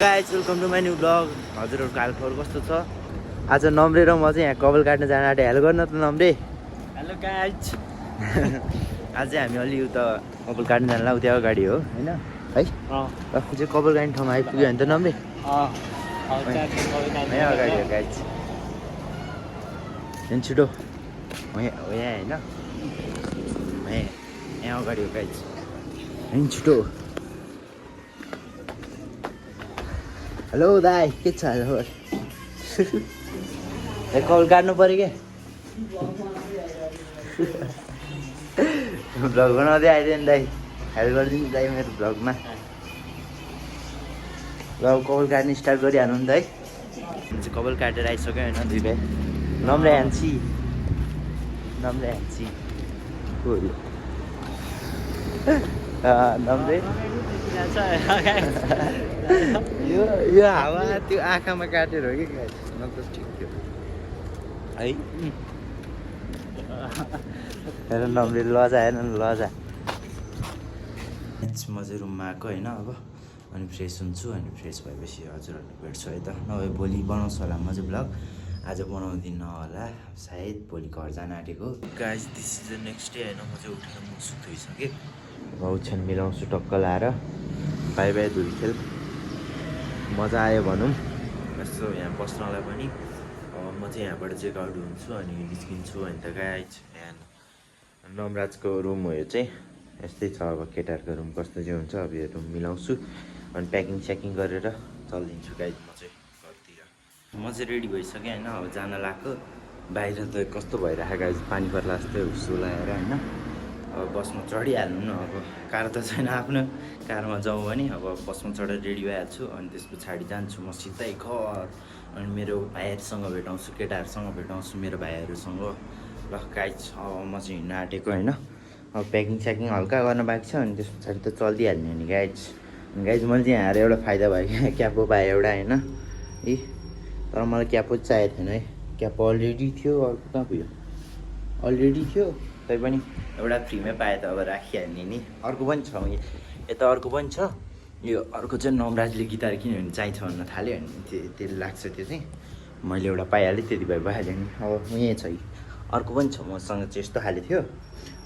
Guys welcome to my new blog. हजुरहरूको हालखबर कस्तो छ? आज नम्रे र म चाहिँ यहाँ कबल काट्न जान आँटे। हेल्प गर्न त नम्रे। Hello guys. आज चाहिँ हामी अलि उता कबल काट्न जान ला, उता अगाडि हो होइन है। चाहिँ कबल काट्ने ठाउँमा आइपुग्यो भने त नम्रे यहाँ अगाडि हो गाइज। यहाँ छिटो हो यहाँ होइन, यहाँ अगाडि हो गाइज। यहाँ छिटो। हेलो दाई, के छ हालखबर? कल काट्नु पऱ्यो क्या। भ्लग बनाउँदै आइदियो नि दाई, हेल्प गरिदिनु दाई मेरो भ्लगमा। ल कबल काट्ने स्टार्ट गरिहाल्नु नि दाई। चाहिँ कबल काटेर आइसक्यो होइन दुई भाइ। नम्रे ह्यान्सी नम्रे यो हावा त्यो आँखामा काटेर हो कि नत्र ठिक थियो है। हेर नम्रे लजा, हेर न लजा। म चाहिँ रुममा आएको होइन अब, अनि फ्रेस हुन्छु, अनि फ्रेस भएपछि हजुरहरू भेट्छु है त। नभए भोलि बनाउँछु होला म चाहिँ भ्लग, आज बनाउँदिनँ होला सायद, भोलि घर जान आँटेको। Guys this is the next day होइन। म चाहिँ उठेर मुख सुख धोइसकेँ, ओछ्यान मिलाउँछु टक्क लाएर। बाई बाई धुल खेल, मजा आयो भनौँ यस्तो यहाँ बस्नलाई पनि। म चाहिँ यहाँबाट चेक आउट हुन्छु अनि निस्किन्छु अनि त गाइज। यहाँ नमराजको रुम हो यो चाहिँ, यस्तै छ। अब केटाहरूको रुम कस्तो चाहिँ हुन्छ, अब यो रुम मिलाउँछु अनि प्याकिङ स्याकिङ गरेर चलिदिन्छु गाइज म चाहिँ घरतिर। म चाहिँ रेडी भइसकेँ होइन, अब जान लाग्यो। बाहिर त कस्तो भइरहेको गाइज, पानी पर्ला जस्तै हुस्सो लगाएर होइन। अब बसमा चढिहाल्नु न, अब कार त छैन आफ्नो, कारमा जाउँ भने अब बसमा चढेर रेडी भइहाल्छु अनि त्यस पछाडि जान्छु म सिधै घर। अनि मेरो भाइहरूसँग भेटाउँछु, केटाहरूसँग भेटाउँछु, मेरो भाइहरूसँग। ल गाइज अब म चाहिँ हिँड्न आँटेको होइन। अब प्याकिङ स्याकिङ हल्का गर्न बाँकी छ अनि त्यस पछाडि त चलिदिइहाल्ने नि गाइज। मैले चाहिँ यहाँ आएर एउटा फाइदा भयो क्या, क्यापो पाएँ एउटा होइन। तर मलाई क्यापो चाहिएको थिएन है, क्यापो अलरेडी थियो। अर्को कहाँ पुग्यो? अलरेडी थियो तैपनि एउटा फ्रीमै पाएँ त अब राखिहाल्ने नि। अर्को पनि छ यता, अर्को पनि छ। यो अर्को चाहिँ नमराजले गिटार किन्यो भने चाहिन्छ भन्न थाल्यो भने त्यसले लाग्छ। त्यो चाहिँ मैले एउटा पाइहालेँ, त्यति भए भइहाल्यो नि। अब यहीँ छ कि अर्को पनि छ मसँग चाहिँ, यस्तो खाले थियो,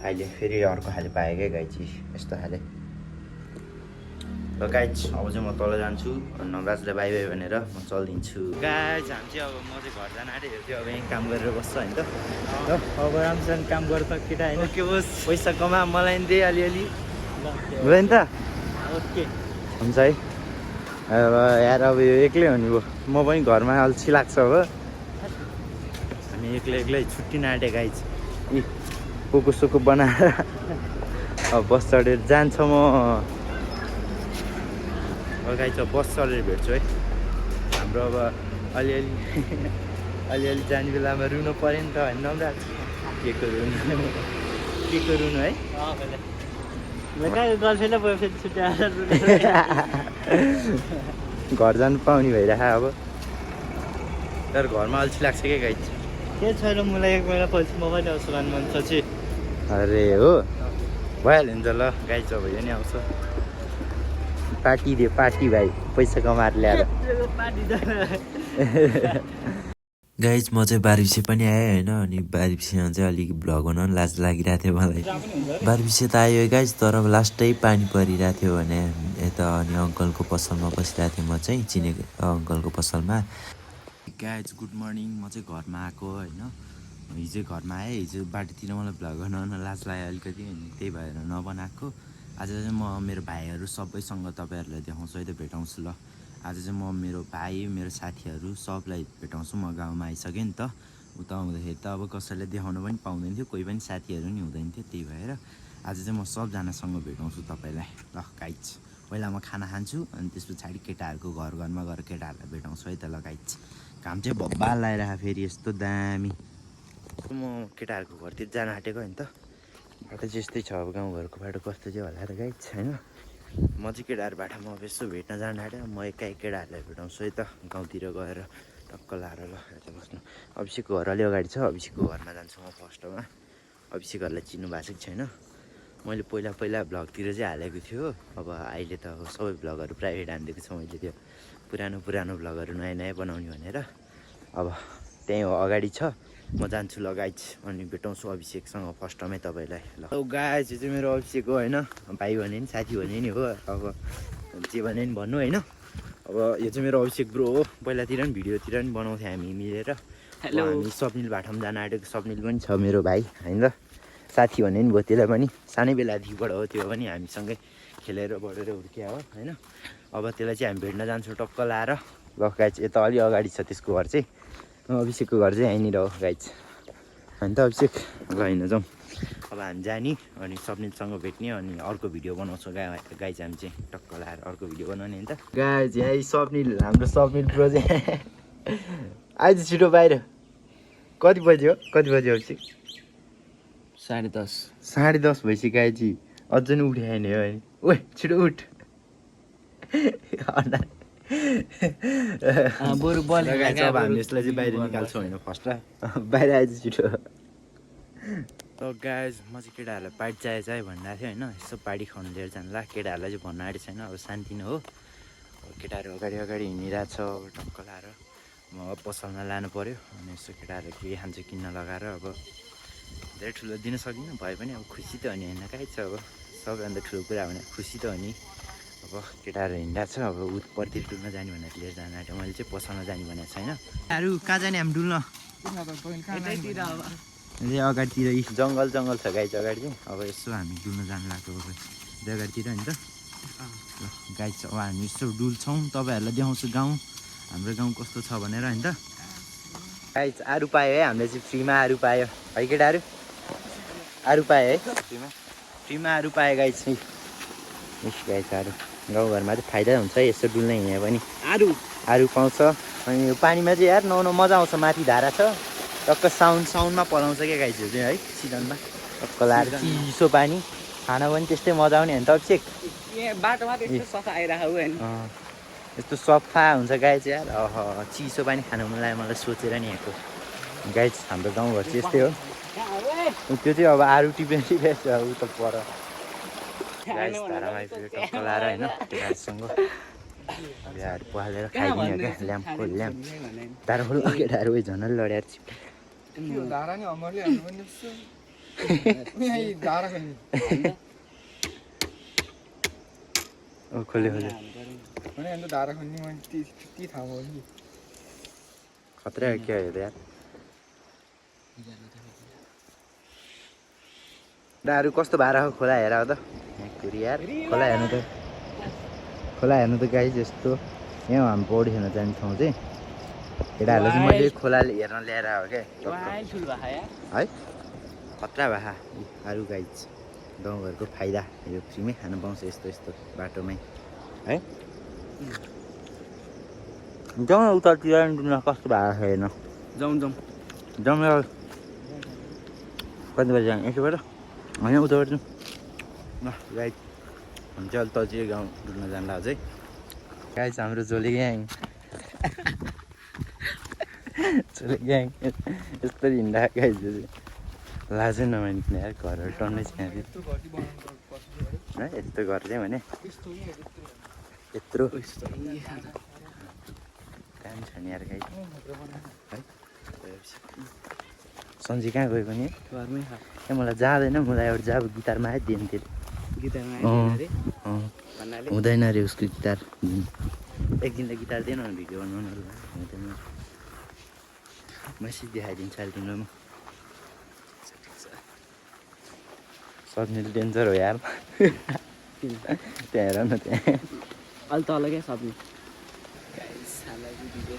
अहिले फेरि अर्को खाले पाएँ क्या गाई चिज यस्तो खाले। र गाइज अब चाहिँ म तल जान्छु अनि नमराजलाई बाई बाई भनेर म चलिदिन्छु। गाइज हामी चाहिँ अब म चाहिँ घर जान आँटेको थियो, अब यहीँ काम गरेर बस्छ होइन त। अब राम्रोसँग काम गर्छ केटा होइन। ओके बोस, पैसा कमा, मलाई नि दे अलिअलि भयो नि त। ओके हुन्छ है। अब यार अब यो एक्लै हो नि, म पनि घरमा अल्छी लाग्छ अब। हामी एक्लै छुट्टिन आँटे गाइज। पोको सोको बनाएर अब बस चढेर जान्छ म। गाइज अब बस चढेर भेट्छु है हाम्रो। अब अलिअलि जाने बेलामा रुनु पऱ्यो नि त होइन नमराज? के को रुनु है। गर्लफ्रेन्ड र बोयफ्रेन्ड छुट्याएर घर जानु पाउने भइरहेको अब, तर घरमा अल्छी लाग्छ क्या गाइज। के छैन, मलाई 1 महिना पछि म पनि आउँछु मन पछि। अरे हो, भइहाल्यो नि त। ल गाइज अब यो नि आउँछ, पार्टी दियो पार्टी भाइ, पैसा कमाएर ल्याएर। गाइज म चाहिँ बारबिसे पनि आएँ होइन, अनि बारबिसेमा चाहिँ अलिक भ्लग बनाउन लाज लागिरहेको थियो मलाई। बारबिसे त आयो गाइज, तर अब लास्टै पानी परिरहेको थियो भने यता। अनि अङ्कलको पसलमा बसिरहेको थिएँ म चाहिँ, चिनेको अङ्कलको पसलमा। गाइज गुड मर्निङ, म चाहिँ घरमा आएको होइन। हिजो घरमा आएँ, हिजो बाटोतिर मलाई भ्लग बनाउन लाज लाग्यो अलिकति, अनि त्यही भएर नबनाएको। आज चाहिँ म मेरो भाइहरू सबैसँग तपाईँहरूलाई देखाउँछु है त, भेटाउँछु ल। आज चाहिँ म मेरो भाइ, मेरो साथीहरू सबलाई भेटाउँछु। म गाउँमा आइसकेँ नि त, उता आउँदाखेरि त अब कसैलाई देखाउनु पनि पाउँदैन थियो, कोही पनि साथीहरू नि हुँदैन थियो। त्यही भएर आज चाहिँ म सबजनासँग भेटाउँछु तपाईँलाई ल गाइज। पहिला म खाना खान्छु अनि त्यस पछाडि केटाहरूको घरमा गएर केटाहरूलाई भेटाउँछु है त ल गाइज। घाम चाहिँ भब्बाल लगाइरहेको फेरि यस्तो दामी। म केटाहरूको घरतिर जान आँटेको होइन त। बाटो चाहिँ यस्तै छ, अब गाउँघरको बाटो कस्तो चाहिँ होला त गाइज होइन। म चाहिँ केटाहरू बाटोमा अब यसो भेट्न जान आँटेँ। म एकाएक केटाहरूलाई भेटाउँछु है त गाउँतिर गएर टक्क लाएर। ल यता बस्नु, अभिषेकको घर अलि अगाडि छ, अभिषेकको घरमा जान्छु म फर्स्टमा। अभिषेकहरूलाई चिन्नु भएको छ कि छैन, मैले पहिला भ्लगतिर चाहिँ हालेको थियो। अब अहिले त अब सबै भ्लगहरू प्राइभेट हानिदिएको छ मैले। त्यो पुरानो भ्लगहरू नयाँ नयाँ बनाउने भनेर। अब त्यहीँ हो अगाडि छ, म जान्छु ल गाइज, अनि भेटाउँछु अभिषेकसँग फर्स्टमै तपाईँलाई। ल गाइज यो चाहिँ मेरो अभिषेक हो होइन, भाइ भने नि साथी भने नि हो, अब जे भने नि भन्नु होइन। अब यो चाहिँ मेरो अभिषेक ब्रो हो, पहिलातिर पनि भिडियोतिर पनि बनाउँथ्यो हामी मिलेर। हेलो हामी स्वप्निल भाटामा जान आँटेको, स्वप्निल पनि छ मेरो भाइ होइन त, साथी भने नि भयो त्यसलाई पनि, सानै बेलादेखिबाट हो त्यो पनि, हामीसँगै खेलेर बढेर हुर्किया हो होइन। अब त्यसलाई चाहिँ हामी भेट्न जान्छौँ टक्क लाएर। ल गाइज यता अलि अगाडि छ त्यसको घर चाहिँ, अभिषेकको घर चाहिँ यहीँनिर हो गाइज होइन त अभिषेक। ल हिँड्न जाउँ, अब हामी जाने अनि स्वप्निलसँग भेट्ने, अनि अर्को भिडियो बनाउँछौँ गाइज हामी चाहिँ टक्क लाएर अर्को भिडियो बनाउने नि त गाइज। यहीँ स्वप्निल, हाम्रो स्वप्निल ब्रो चाहिँ आइज छिटो बाहिर। कति बज्यो अभिषेक? 10:30। 10:30 भइसक्यो आइजी, अझ नि उठाएन हो नि। ओए छिटो उठ। बरु बल अब हामी यसलाई चाहिँ बाहिर निकाल्छौँ होइन फर्स्ट, बाहिर आइज छिटो। त गाइज म चाहिँ केटाहरूलाई पार्टी चाहियो भनिरहेको थिएँ होइन, यसो पार्टी खुवाउनु लिएर जानुला। केटाहरूलाई चाहिँ भन्नु आँटेको छैन, अब शान्ति नै हो। अब केटाहरू अगाडि हिँडिरहेको छ, अब टक्क लाएर म पसलमा लानु पऱ्यो, अनि यसो केटाहरू के खान्छ किन्न लगाएर। अब धेरै ठुलो दिन सकिनँ भए पनि अब खुसी त हो नि होइन काहीँ छ, अब सबैभन्दा ठुलो कुरा भने खुसी त हो नि। अब केटाहरू हिँडिरहेको छ, अब उत्परतिर डुल्न जाने भनेर लिएर जानु आँट्यो, मैले चाहिँ पसलमा जाने भनेको छैन। केटाहरू कहाँ जाने हामी डुल्न? ए अगाडितिर जङ्गल छ गाइज अगाडि चाहिँ, अब यसो हामी डुल्न जानु लाग्यो अगाडितिर नि त। ल गाइज अब हामी यसो डुल्छौँ, तपाईँहरूलाई देखाउँछु गाउँ, हाम्रो गाउँ कस्तो छ भनेर होइन त। गाइज आरू पायो है, हामीले चाहिँ फ्रीमा आरू पायो है केटाहरू, आरू पायो है फ्रीमा आरू पायो गाइज। यस गाइज आरू गाउँघरमा चाहिँ फाइदा हुन्छ है, यसो डुल्न हिँड्यो पनि आरू पाउँछ। अनि यो पानीमा चाहिँ यार नुहाउनु मजा आउँछ, माथि धारा छ टक्क साउन्डमा पलाउँछ क्या गाइजहरू चाहिँ है, सिजनमा टक्क लाएर चिसो पानी, खाना पनि त्यस्तै मजा आउने होइन त अभिषेक। बाटोमा त्यस्तो सफा आइरहेको होइन, यस्तो सफा हुन्छ गाइज यार, चिसो पानी खानु मन लाग्यो मलाई सोचेर नि यहाँको गाइज। हाम्रो गाउँघर चाहिँ यस्तै हो, त्यो चाहिँ अब आरू टिपेछ उता पर गाइज धारामा आइपुग्यो टक्क लाएर होइन केटाहरूसँग बिहाहरू पालेर खाइदिने क्या, ल्याम्पको ल्याम्प धारा खोल्नु केटाहरू उयो झन् लड्याएर छिप्पो खोल्यो खतरा क्या हो यार। दारू कस्तो भाडा हो खोला हेर त यार, खोला हेर्नु त गाइज यस्तो। यहाँ हामी पौडी खेल्न जाने ठाउँ चाहिँ केटाहरूलाई चाहिँ मैले खोला हेर्न ल्याएर हो क्या है, खतरा भाषा आरू गाइज। गाउँघरको फाइदा यो फ्रीमै खानु पाउँछ यस्तो बाटोमै है। जाउँ उतातिर डुल्न कस्तो भएको छ हेर्न, जाउँ कति बजी जाने यसोबाट होइन उताबाट जाउँ ल गाइज। हामी चाहिँ अहिले तजिए गाउँ डुल्न जान्ला अझै गाइज। हाम्रो झोले ग्याङ यस्तरी हिँड्दा गाइजहरू लाजै नमानिकन यार, घरहरू टन्नै छ यहाँतिर है। यस्तो घर चाहिँ भने यत्रो काम छ नि यार गाइज है। सन्जी कहाँ गएको नि घरमै ए मलाई जाँदैन, मलाई एउटा जब गिटारमा आयो दिनु त्यसले, हुँदैन अरे उसको गिटार। एक दिन त गिटार दिएन भने भिडियो बनाउनु हुँदैन, मेसेज देखाइदिन्छ अहिले तिम्रो म। स्वप्निल डेन्जर हो यार त्यहाँ हेर न, त्यहाँ अलि तल क्या सक्ने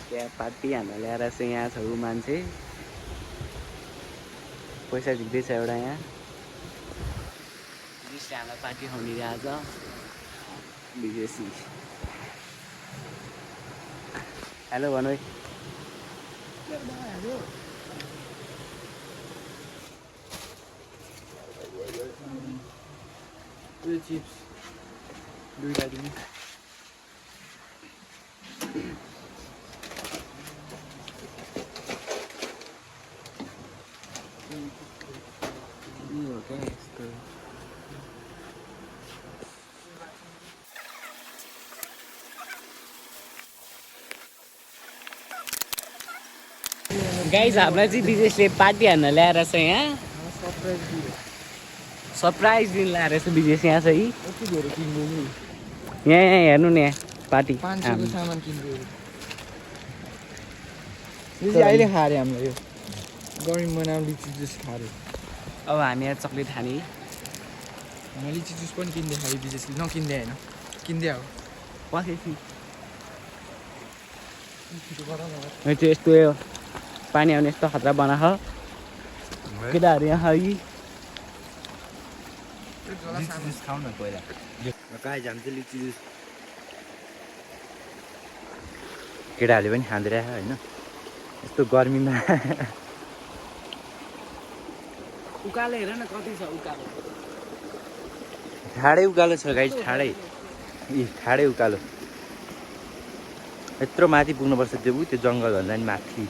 त्यहाँ पार्टी हान्न ल्याएर चाहिँ यहाँ छ ऊ मान्छे, पैसा झिक्दैछ एउटा यहाँ हामीलाई पार्टी खुवाउने आज विदेशी। हेलो भन्नु है, चिप्स दुईवटा दिनु। क्या यस्तो गाइज हामीलाई चाहिँ विदेशले पार्टी हान्न ल्याएर छ यहाँ सरप्राइज दिन ल्याएर छ विदेश यहाँ चाहिँ यहाँ हेर्नु नि यहाँ पार्टी सामान किन्यो अहिले खारे हाम्रो यो गर्मी महिनामा लिची जुस खारे अब हामी यहाँ चक्लेट खाने म लिची जुस पनि किन्दै खाएँ विदेशले नकिन्दै होइन किन्दै अब पसेपछि चाहिँ यस्तो पानी आउने यस्तो खतरा बनाएको केटाहरू यहाँ खायो खाऊ न पहिला कहाँ जान्छ लिची जुस केटाहरूले पनि खाँदै रहेछ होइन यस्तो गर्मीमा उकालो हेर न कति छ उकालो ठाडै उकालो छ गाइस ठाडै ठाडै उकालो यत्रो माथि पुग्नुपर्छ त्यो जङ्गलभन्दा नि माथि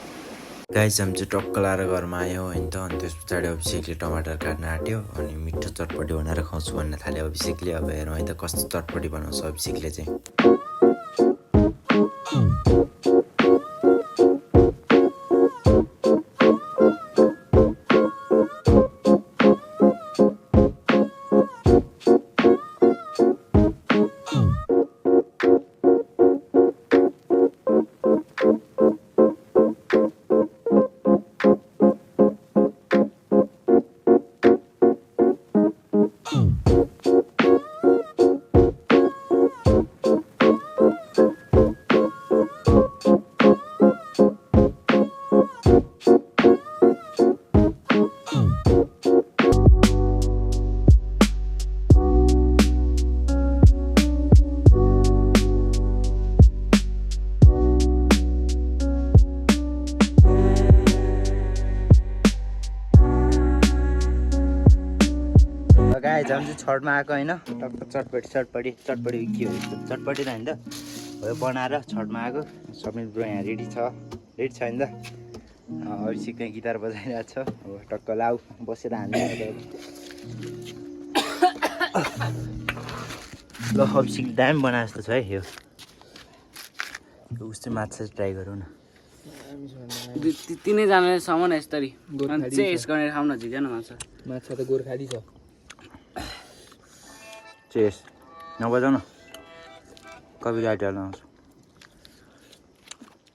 गाइस हामी चाहिँ टक्क लाएर घरमा आयो होइन त अनि त्यस पछाडि अभिषेकले टमाटर काट्न आँट्यो अनि मिठो चटपटी बनाएर खुवाउँछु भन्न थाल्यो अभिषेकले अब हेरौँ है त कस्तो चटपटी बनाउँछ अभिषेकले चाहिँ गाइस हामी चाहिँ छठमा आएको होइन टक्क चटपटी के हो यस्तो चटपटी त होइन त हो यो बनाएर छठमा आएको समीर ब्रो यहाँ रेडी छ होइन त अभिषेक त्यहाँ गिटार बजाइरहेको छ अब टक्क लाउ बसेर हान्नु ल अभिषेक दामी बनाए जस्तो छ है यो उस चाहिँ माछा ट्राई गरौँ न तिनैजनाले सामान यसरी चेस गरेर खाउँ न झिकेन माछा माछा त गोर्खाली छ चेस नबजाउ न कपिराइटहरू आउँछ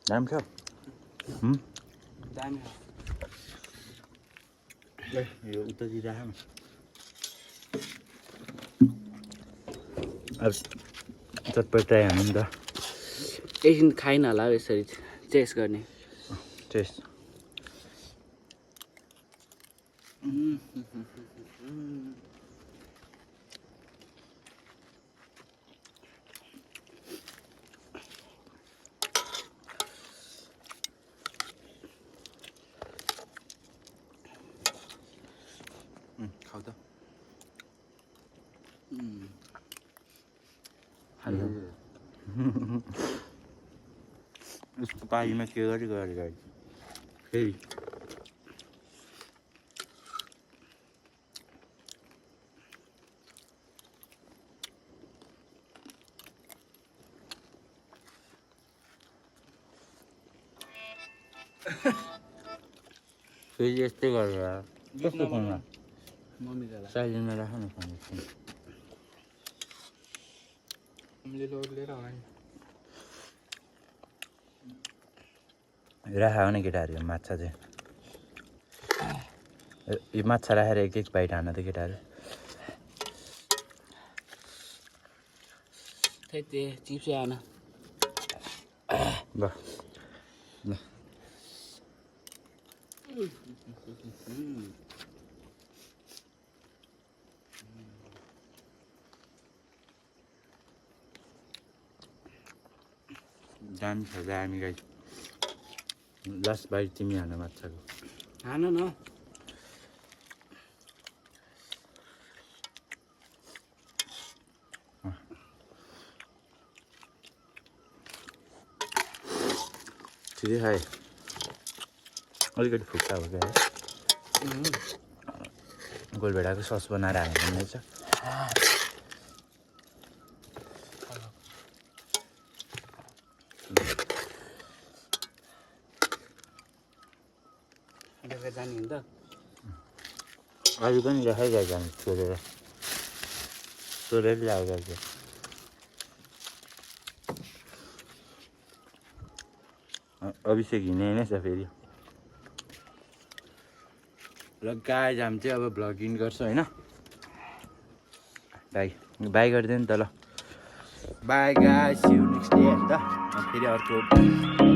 दामी छ दामी यो उतातिर राख न अब चटपट ट्राई हान्नु नि त एकछिन खाइन होला हौ यसरी चेस गर्ने चेस खाऊ त उसको पानीमा के गरी फेरि फेरि यस्तै गरेर कस्तो खाना साइलेन्टमा राख न खाना राख हो नि केटाहरू यो माछा चाहिँ यो माछा राखेर एक बाइट हान त केटाहरू चिप्सै आएन ल ल दामी छ दामी गाई लास्ट बाइट तिमी हान माछाको हान न ठिकै खाएँ अलिकति फुक्का हो क्या है गोलभेडाको सस बनाएर हाल्नु रहेछ लिएर जाने हो नि त अरू पनि देखाइरहेको हामी सोधेर ल्याएको थियो अभिषेक हिँड्ने नै छ फेरि र गाइज हामी चाहिँ अब भ्लगिङ गर्छ होइन बाई गरिदियो नि त ल bye guys see you next day अन्त फेरि अर्को